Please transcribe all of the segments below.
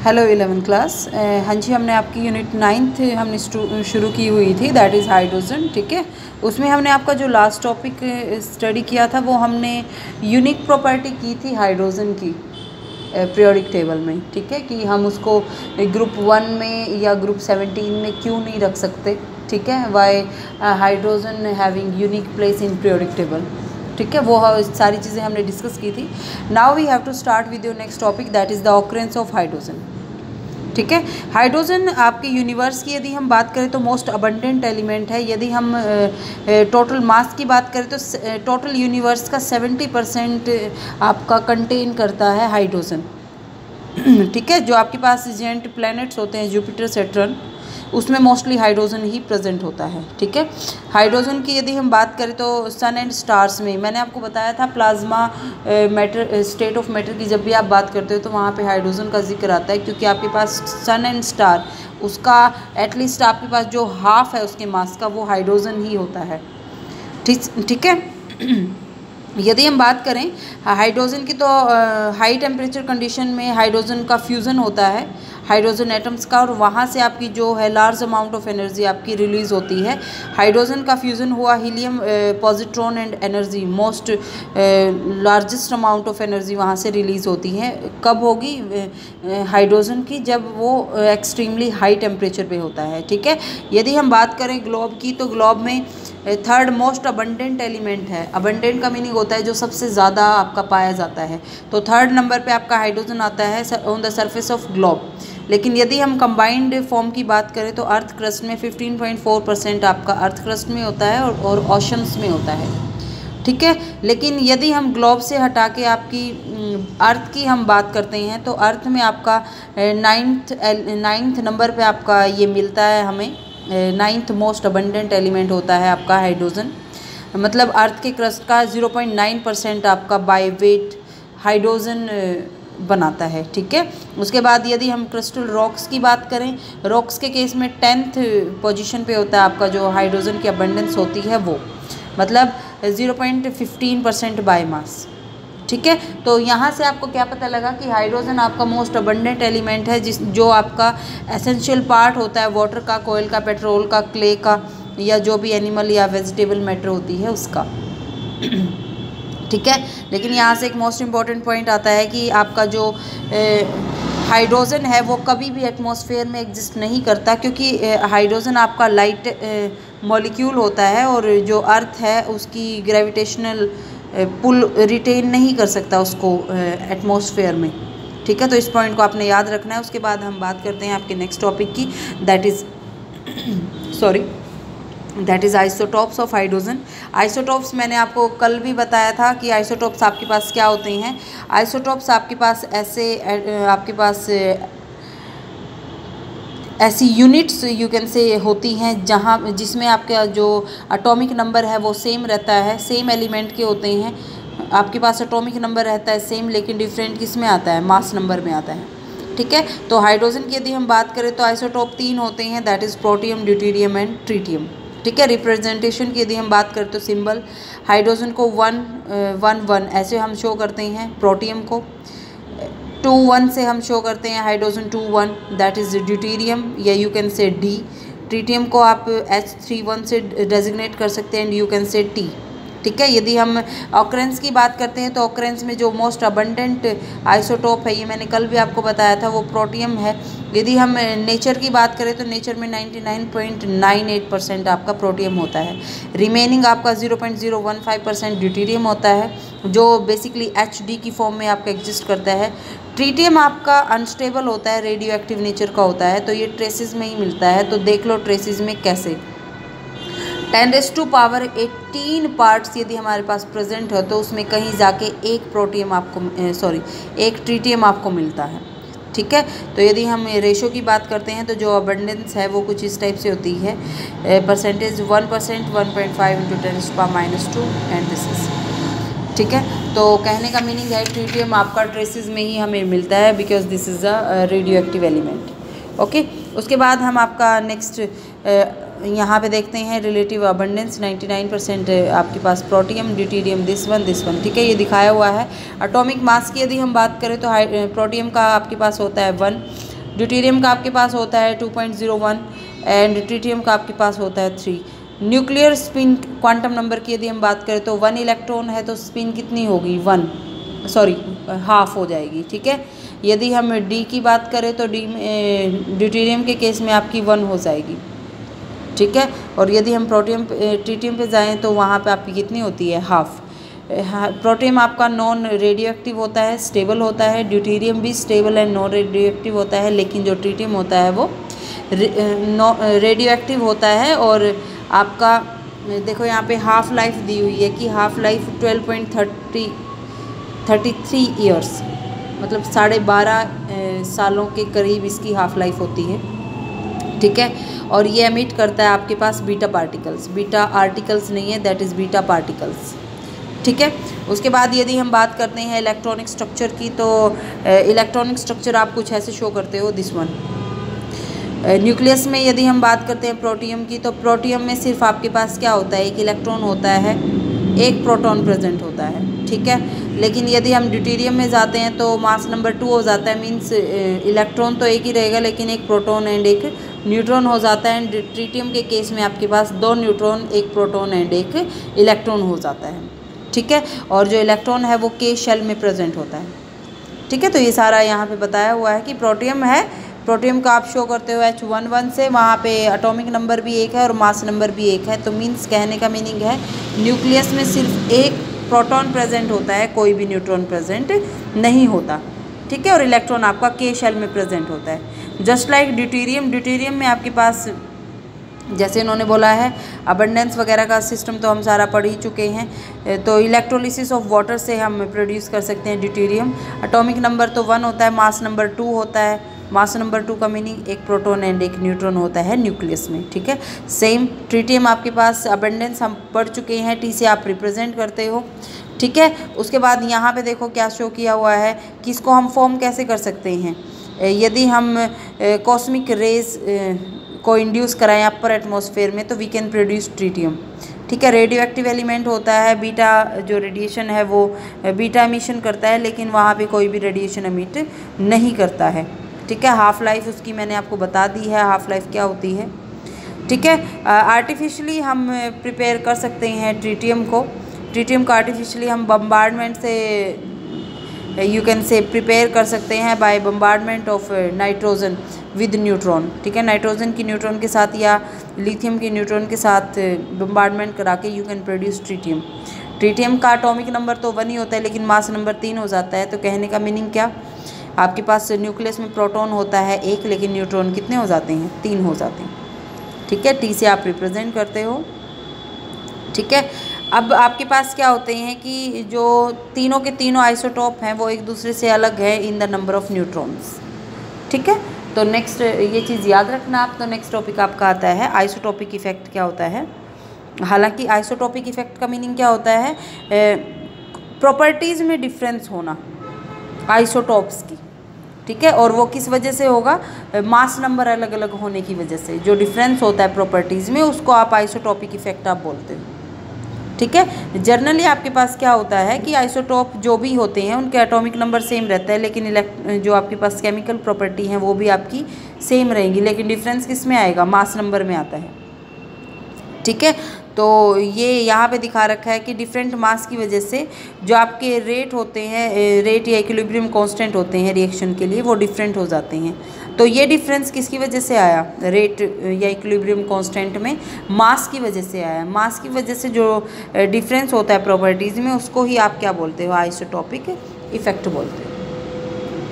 Hello 11th class. हाँ जी, हमने आपकी यूनिट 9th हमने शुरू की हुई थी, दैट इज़ हाइड्रोजन। ठीक है, उसमें हमने आपका जो लास्ट टॉपिक स्टडी किया था वो हमने यूनिक प्रॉपर्टी की थी हाइड्रोजन की पीरियोडिक टेबल में। ठीक है, कि हम उसको ग्रुप 1 में या ग्रुप 17 में क्यों नहीं रख सकते। ठीक है, why hydrogen having unique place in periodic table. ठीक है, वो सारी चीज़ें हमने डिस्कस की थी। Now we have to start with your next topic, that is the occurrence of hydrogen. ठीक है, हाइड्रोजन आपके यूनिवर्स की यदि हम बात करें तो मोस्ट अबंडेंट एलिमेंट है। यदि हम टोटल मास की बात करें तो टोटल यूनिवर्स का 70% आपका कंटेन करता है हाइड्रोजन। ठीक है, जो आपके पास जेंट प्लैनेट्स होते हैं जुपिटर सैटर्न, उसमें मोस्टली हाइड्रोजन ही प्रेजेंट होता है। ठीक है, हाइड्रोजन की यदि हम बात करें तो सन एंड स्टार्स में मैंने आपको बताया था plasma matter, state of matter की जब भी आप बात करते हो तो वहाँ पे हाइड्रोजन का जिक्र आता है, क्योंकि आपके पास सन एंड स्टार उसका एटलीस्ट आपके पास जो हाफ है उसके मास का वो हाइड्रोजन ही होता है। ठीक है यदि हम बात करें हाइड्रोजन की तो हाई टेम्परेचर कंडीशन में हाइड्रोजन का फ्यूज़न होता है हाइड्रोजन एटम्स का, और वहाँ से आपकी जो है लार्ज अमाउंट ऑफ एनर्जी आपकी रिलीज़ होती है। हाइड्रोजन का फ्यूज़न हुआ helium positron and energy, most largest amount of energy वहाँ से रिलीज़ होती है। कब होगी हाइड्रोजन की? जब वो एक्सट्रीमली हाई टेम्परेचर पे होता है। ठीक है, यदि हम बात करें ग्लोब की तो ग्लोब में थर्ड मोस्ट अबंडेंट एलिमेंट है। अबंडेंट का मीनिंग होता है जो सबसे ज़्यादा आपका पाया जाता है, तो थर्ड नंबर पे आपका हाइड्रोजन आता है on the surface of globe. लेकिन यदि हम कंबाइंड फॉर्म की बात करें तो अर्थ क्रस्ट में 15.4% आपका अर्थ क्रस्ट में होता है और ओशंस में होता है। ठीक है, लेकिन यदि हम ग्लोब से हटा के आपकी अर्थ की हम बात करते हैं तो अर्थ में आपका नाइन्थ नंबर पे आपका ये मिलता है हमें। 9th मोस्ट अबंडेंट एलिमेंट होता है आपका हाइड्रोजन, मतलब अर्थ के क्रस्ट का 0.9% आपका बाय वेट हाइड्रोजन बनाता है। ठीक है, उसके बाद यदि हम क्रिस्टल रॉक्स की बात करें, रॉक्स के केस में 10th पोजीशन पे होता है आपका जो हाइड्रोजन की अबंडेंस होती है वो, मतलब 0.15% बाय मास। ठीक है, तो यहाँ से आपको क्या पता लगा कि हाइड्रोजन आपका मोस्ट अबंडेंट एलिमेंट है, जो आपका एसेंशियल पार्ट होता है वाटर का, कोयल का, पेट्रोल का, क्ले का, या जो भी एनिमल या वेजिटेबल मैटर होती है उसका। ठीक है, लेकिन यहाँ से एक मोस्ट इम्पॉर्टेंट पॉइंट आता है कि आपका जो हाइड्रोजन है वो कभी भी एटमॉस्फेयर में एग्जिस्ट नहीं करता, क्योंकि हाइड्रोजन आपका लाइट मॉलिक्यूल होता है और जो अर्थ है उसकी ग्रेविटेशनल पुल रिटेन नहीं कर सकता उसको एटमॉस्फेयर में। ठीक है, तो इस पॉइंट को आपने याद रखना है। उसके बाद हम बात करते हैं आपके नेक्स्ट टॉपिक की, that is isotopes of hydrogen. Isotopes मैंने आपको कल भी बताया था कि आइसोटॉप्स आपके पास क्या होते हैं। आइसोटॉप्स आपके पास ऐसी यूनिट्स यू कैन से होती हैं जिसमें आपका जो एटॉमिक नंबर है वो सेम रहता है, सेम एलिमेंट के होते हैं। आपके पास एटॉमिक नंबर रहता है सेम, लेकिन डिफरेंट किस में आता है? मास नंबर में आता है। ठीक है, तो हाइड्रोजन की यदि हम बात करें तो आइसोटॉप 3 होते हैं, that is protium, deuterium and tritium. ठीक है, रिप्रेजेंटेशन की यदि हम बात करें तो सिंबल हाइड्रोजन को 1 1 1 ऐसे हम शो करते हैं, प्रोटियम को 2 1 से हम शो करते हैं, हाइड्रोजन 2 1 दैट इज़ ड्यूटेरियम, या you can say D. Tritium को आप H31 से डेजिग्नेट कर सकते हैं and you can say T. ठीक है, यदि हम ऑकरेंस की बात करते हैं तो ऑकरेंस में जो मोस्ट अबंडेंट आइसोटोप है, ये मैंने कल भी आपको बताया था, वो प्रोटियम है। यदि हम नेचर की बात करें तो नेचर में 99.98% आपका प्रोटियम होता है, रिमेनिंग आपका 0.015% ड्यूटेरियम होता है, जो बेसिकली HD की फॉर्म में आपका एग्जिस्ट करता है। ट्रिटियम आपका अनस्टेबल होता है, रेडियो एक्टिव नेचर का होता है, तो ये ट्रेसेस में ही मिलता है। तो देख लो ट्रेसेस में कैसे 10⁻18 पार्ट्स यदि हमारे पास प्रेजेंट है तो उसमें कहीं जाके एक ट्रिटियम आपको मिलता है। ठीक है, तो यदि हम रेशो की बात करते हैं तो जो अबंडेंस है वो कुछ इस टाइप से होती है, परसेंटेज 1%, 1.5 × 10⁻² एंड दिस इज। ठीक है, तो कहने का मीनिंग है ट्रिटियम आपका ट्रेसेस में ही हमें मिलता है, because this is a radio active element. Okay, उसके बाद हम आपका नेक्स्ट यहाँ पे देखते हैं रिलेटिव अबंडेंस 99% आपके पास प्रोटियम, ड्यूटेरियम, दिस वन। ठीक है, ये दिखाया हुआ है। एटॉमिक मास की यदि हम बात करें तो प्रोटियम का आपके पास होता है 1, ड्यूटेरियम का आपके पास होता है 2.01 एंड ट्रिटियम का आपके पास होता है 3। न्यूक्लियर स्पिन क्वांटम नंबर की यदि हम बात करें तो 1 इलेक्ट्रॉन है तो स्पिन कितनी होगी, हाफ हो जाएगी, ठीक है। यदि हम डी की बात करें तो डी में ड्यूटेरियम के केस में आपकी 1 हो जाएगी, ठीक है। और यदि हम ट्रिटियम पे जाएं तो वहाँ पे आपकी कितनी होती है, हाफ। प्रोटियम आपका नॉन रेडियो एक्टिव होता है, स्टेबल होता है। ड्यूटेरियम भी stable and non radio active होता है, लेकिन जो ट्रिटियम होता है वो रेडियो एक्टिव होता है। और आपका देखो यहाँ पे हाफ लाइफ दी हुई है कि हाफ लाइफ 12.33 ईयर्स, मतलब 12.5 सालों के करीब इसकी हाफ लाइफ होती है, ठीक है। और ये एमिट करता है आपके पास बीटा पार्टिकल्स, बीटा आर्टिकल्स नहीं है, दैट इज़ बीटा पार्टिकल्स, ठीक है। उसके बाद यदि हम बात करते हैं इलेक्ट्रॉनिक स्ट्रक्चर की, तो इलेक्ट्रॉनिक स्ट्रक्चर आप कुछ ऐसे शो करते हो, दिस वन। न्यूक्लियस में यदि हम बात करते हैं प्रोटियम की, तो प्रोटियम में सिर्फ आपके पास क्या होता है, एक इलेक्ट्रॉन होता है, एक प्रोटॉन प्रेजेंट होता है, ठीक है। लेकिन यदि हम ड्यूटेरियम में जाते हैं तो मास नंबर 2 हो जाता है, मीन्स इलेक्ट्रॉन तो एक ही रहेगा लेकिन एक प्रोटॉन एंड एक न्यूट्रॉन हो जाता है। एंड ट्रिटियम के केस में आपके पास 2 न्यूट्रॉन, एक प्रोटॉन एंड एक इलेक्ट्रॉन हो जाता है, ठीक है। और जो इलेक्ट्रॉन है वो के शेल में प्रेजेंट होता है, ठीक है। तो ये सारा यहाँ पे बताया हुआ है कि प्रोटियम है, प्रोटियम का आप शो करते हो H11 से, वहाँ पे एटॉमिक नंबर भी एक है और मास नंबर भी एक है। तो मीन्स कहने का मीनिंग है न्यूक्लियस में सिर्फ एक प्रोटॉन प्रेजेंट होता है, कोई भी न्यूट्रॉन प्रेजेंट नहीं होता, ठीक है। और इलेक्ट्रॉन आपका के शेल में प्रेजेंट होता है। जस्ट लाइक ड्यूटेरियम, ड्यूटेरियम में आपके पास जैसे इन्होंने बोला है अबंडेंस वगैरह का सिस्टम तो हम सारा पढ़ ही चुके हैं। तो इलेक्ट्रोलिसिस ऑफ वाटर से हम प्रोड्यूस कर सकते हैं ड्यूटेरियम। एटॉमिक नंबर तो 1 होता है, मास नंबर 2 होता है। मास नंबर 2 का मीनिंग एक प्रोटॉन एंड एक न्यूट्रॉन होता है न्यूक्लियस में, ठीक है। सेम ट्रिटियम आपके पास अबंडेंस हम पढ़ चुके हैं, टी से आप रिप्रेजेंट करते हो, ठीक है। उसके बाद यहाँ पे देखो क्या शो किया हुआ है कि इसको हम फॉर्म कैसे कर सकते हैं। यदि हम कॉस्मिक रेज को इंड्यूस कराएं अपर एटमॉस्फेयर में तो वी कैन प्रोड्यूस ट्रिटियम, ठीक है। रेडियो एक्टिव एलिमेंट होता है, बीटा जो रेडिएशन है वो बीटा एमिशन करता है, लेकिन वहाँ पे कोई भी रेडिएशन एमिट नहीं करता है, ठीक है। हाफ लाइफ उसकी मैंने आपको बता दी है, हाफ लाइफ क्या होती है, ठीक है। आर्टिफिशियली हम प्रिपेयर कर सकते हैं ट्रिटियम को। ट्रिटियम को आर्टिफिशियली हम बम्बार्डमेंट से यू कैन से प्रिपेयर कर सकते हैं by bombardment of nitrogen with neutron, ठीक है। नाइट्रोजन की न्यूट्रॉन के साथ या लिथियम की न्यूट्रॉन के साथ बम्बार्डमेंट करा के you can produce tritium. Tritium का एटॉमिक नंबर तो 1 ही होता है, लेकिन मास नंबर 3 हो जाता है। तो कहने का मीनिंग क्या, आपके पास न्यूक्लियस में प्रोटॉन होता है 1, लेकिन न्यूट्रॉन कितने हो जाते हैं, 3 हो जाते हैं, ठीक है। टी से आप रिप्रेजेंट करते हो, ठीक है। अब आपके पास क्या होते हैं कि जो तीनों के तीनों आइसोटोप हैं वो एक दूसरे से अलग है in the number of neutrons, ठीक है। तो नेक्स्ट ये चीज़ याद रखना आप। तो नेक्स्ट टॉपिक आपका आता है आइसोटोपिक इफेक्ट क्या होता है। हालांकि आइसोटोपिक इफेक्ट का मीनिंग क्या होता है, प्रॉपर्टीज़ में डिफरेंस होना आइसोटोप्स की, ठीक है। और वो किस वजह से होगा, मास नंबर अलग अलग होने की वजह से जो डिफरेंस होता है प्रॉपर्टीज़ में उसको आप आइसोटोपिक इफेक्ट आप बोलते हो, ठीक है। जर्नली आपके पास क्या होता है कि आइसोटोप जो भी होते हैं उनके एटॉमिक नंबर सेम रहता है, लेकिन जो आपके पास केमिकल प्रॉपर्टी हैं वो भी आपकी सेम रहेंगी, लेकिन डिफरेंस किस में आएगा, मास नंबर में आता है, ठीक है। तो ये यहाँ पे दिखा रखा है कि डिफरेंट मास की वजह से जो आपके रेट होते हैं, रेट या इक्विलिब्रियम कांस्टेंट होते हैं रिएक्शन के लिए, वो डिफरेंट हो जाते हैं। तो ये डिफरेंस किसकी वजह से आया, रेट या इक्विलिब्रियम कांस्टेंट में मास की वजह से आया। मास की वजह से जो डिफरेंस होता है प्रॉपर्टीज़ में उसको ही आप क्या बोलते हो, आइसोटोपिक इफेक्ट बोलते हो,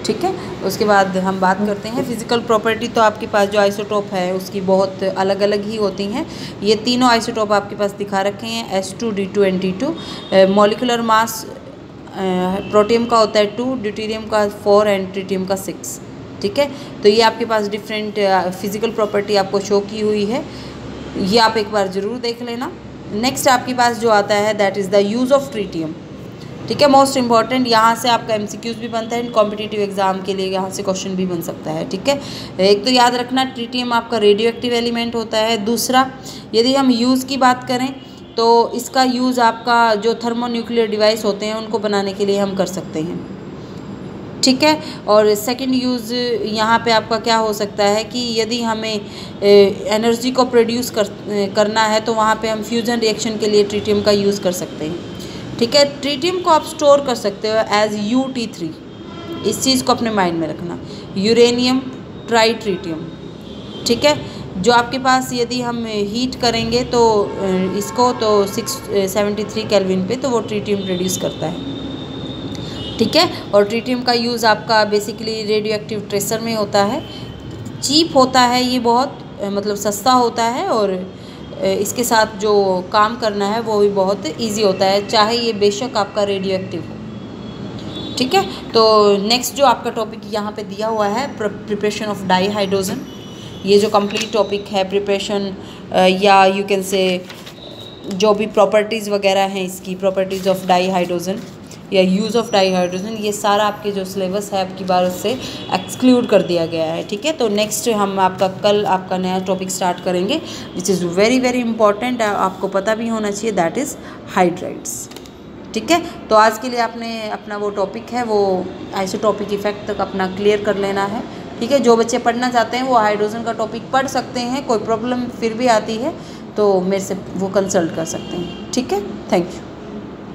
ठीक है। उसके बाद हम बात करते हैं फिजिकल प्रॉपर्टी। तो आपके पास जो आइसोटोप है उसकी बहुत अलग अलग ही होती हैं। ये तीनों आइसोटोप आपके पास दिखा रखे हैं, H2, D2 and T2। Molecular mass protium का होता है 2, ड्यूटेरियम का 4 एंड ट्रिटियम का 6, ठीक है। तो ये आपके पास डिफरेंट फिजिकल प्रॉपर्टी आपको शो की हुई है, ये आप एक बार ज़रूर देख लेना। नेक्स्ट आपके पास जो आता है that is the use of tritium, ठीक है। मोस्ट इंपॉर्टेंट, यहाँ से आपका MCQs भी बनता है, कॉम्पिटिटिव एग्जाम के लिए यहाँ से क्वेश्चन भी बन सकता है, ठीक है। एक तो याद रखना ट्रिटियम आपका रेडियो एक्टिव एलिमेंट होता है। दूसरा, यदि हम यूज़ की बात करें तो इसका यूज़ आपका जो थर्मोन्यूक्लियर डिवाइस होते हैं उनको बनाने के लिए हम कर सकते हैं, ठीक है। और सेकंड यूज़ यहाँ पे आपका क्या हो सकता है कि यदि हमें एनर्जी को प्रोड्यूस करना है तो वहाँ पे हम फ्यूजन रिएक्शन के लिए ट्रीटियम का यूज़ कर सकते हैं। ठीक है, ट्रीटियम को आप स्टोर कर सकते हो एज UT3, इस चीज़ को अपने माइंड में रखना, यूरेनियम ट्राइट्रीटियम। ठीक है, जो आपके पास यदि हम हीट करेंगे तो इसको तो 673 केल्विन पे तो वो ट्रीटियम प्रोड्यूस करता है। ठीक है, और ट्रीटियम का यूज़ आपका बेसिकली रेडियो एक्टिव ट्रेसर में होता है। चीप होता है ये, बहुत मतलब सस्ता होता है, और इसके साथ जो काम करना है वो भी बहुत इजी होता है, चाहे ये बेशक आपका रेडियो एक्टिव हो। ठीक है, तो नेक्स्ट जो आपका टॉपिक यहाँ पे दिया हुआ है प्रिपरेशन ऑफ डाईहाइड्रोजन, ये जो कंप्लीट टॉपिक है प्रिपरेशन या यू कैन से जो भी प्रॉपर्टीज़ वगैरह हैं इसकी, प्रॉपर्टीज़ ऑफ डाईहाइड्रोजन या यूज़ ऑफ डाईहाइड्रोजन, ये सारा आपके जो सिलेबस है आपकी बार उससे एक्सक्लूड कर दिया गया है। ठीक है, तो नेक्स्ट हम कल आपका नया टॉपिक स्टार्ट करेंगे which is very very important, आपको पता भी होना चाहिए, दैट इज़ हाइड्राइड्स। ठीक है, तो आज के लिए आपने अपना वो टॉपिक है वो आइसोटॉपिक इफेक्ट तक अपना क्लियर कर लेना है। ठीक है, जो बच्चे पढ़ना चाहते हैं वो हाइड्रोजन का टॉपिक पढ़ सकते हैं, कोई प्रॉब्लम फिर भी आती है तो मेरे से वो कंसल्ट कर सकते हैं। ठीक है, थैंक यू।